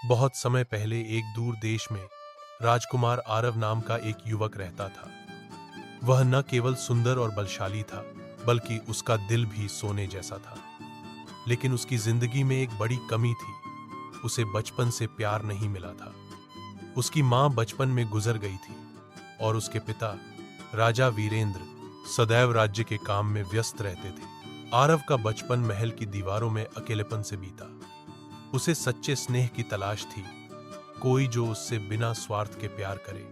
बहुत समय पहले एक दूर देश में राजकुमार आरव नाम का एक युवक रहता था। वह न केवल सुंदर और बलशाली था, बल्कि उसका दिल भी सोने जैसा था। लेकिन उसकी जिंदगी में एक बड़ी कमी थी। उसे बचपन से प्यार नहीं मिला था। उसकी मां बचपन में गुजर गई थी और उसके पिता राजा वीरेंद्र सदैव राज्य के काम में व्यस्त रहते थे। आरव का बचपन महल की दीवारों में अकेलेपन से बीता। उसे सच्चे स्नेह की तलाश थी, कोई जो उससे बिना स्वार्थ के प्यार करे।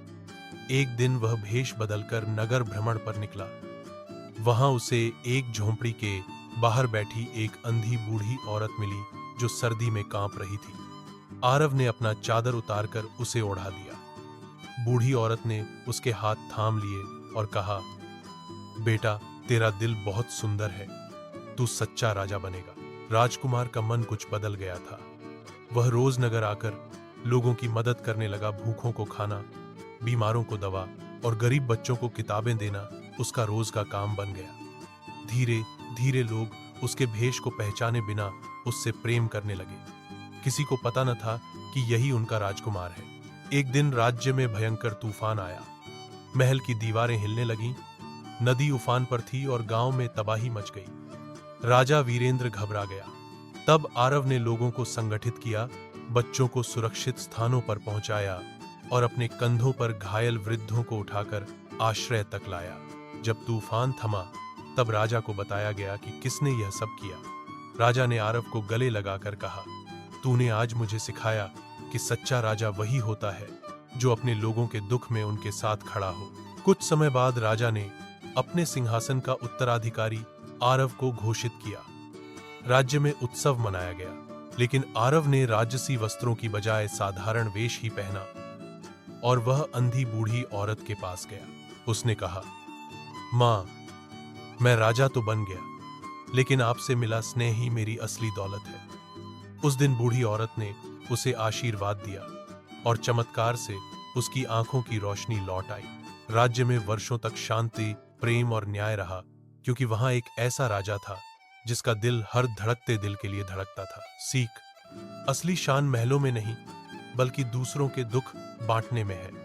एक दिन वह भेष बदलकर नगर भ्रमण पर निकला। वहां उसे एक झोंपड़ी के बाहर बैठी एक अंधी बूढ़ी औरत मिली जो सर्दी में कांप रही थी। आरव ने अपना चादर उतारकर उसे ओढ़ा दिया। बूढ़ी औरत ने उसके हाथ थाम लिए और कहा, बेटा, तेरा दिल बहुत सुंदर है, तू सच्चा राजा बनेगा। राजकुमार का मन कुछ बदल गया था। वह रोज नगर आकर लोगों की मदद करने लगा। भूखों को खाना, बीमारों को दवा और गरीब बच्चों को किताबें देना उसका रोज का काम बन गया। धीरे धीरे लोग उसके भेष को पहचाने बिना उससे प्रेम करने लगे। किसी को पता न था कि यही उनका राजकुमार है। एक दिन राज्य में भयंकर तूफान आया। महल की दीवारें हिलने लगीं, नदी उफान पर थी और गांव में तबाही मच गई। राजा वीरेंद्र घबरा गया। तब आरव ने लोगों को संगठित किया, बच्चों को सुरक्षित स्थानों पर पहुंचाया और अपने कंधों पर घायल वृद्धों को उठाकर आश्रय तक लाया। जब तूफान थमा, तब राजा को बताया गया कि किसने यह सब किया। राजा ने आरव को गले लगाकर कहा, तूने आज मुझे सिखाया कि सच्चा राजा वही होता है जो अपने लोगों के दुख में उनके साथ खड़ा हो। कुछ समय बाद राजा ने अपने सिंहासन का उत्तराधिकारी आरव को घोषित किया। राज्य में उत्सव मनाया गया, लेकिन आरव ने राजसी वस्त्रों की बजाय साधारण वेश ही पहना और वह अंधी बूढ़ी औरत के पास गया। उसने कहा, मां, मैं राजा तो बन गया, लेकिन आपसे मिला स्नेह ही मेरी असली दौलत है। उस दिन बूढ़ी औरत ने उसे आशीर्वाद दिया और चमत्कार से उसकी आंखों की रोशनी लौट आई। राज्य में वर्षों तक शांति, प्रेम और न्याय रहा, क्योंकि वहां एक ऐसा राजा था जिसका दिल हर धड़कते दिल के लिए धड़कता था। सीख: असली शान महलों में नहीं, बल्कि दूसरों के दुख बांटने में है।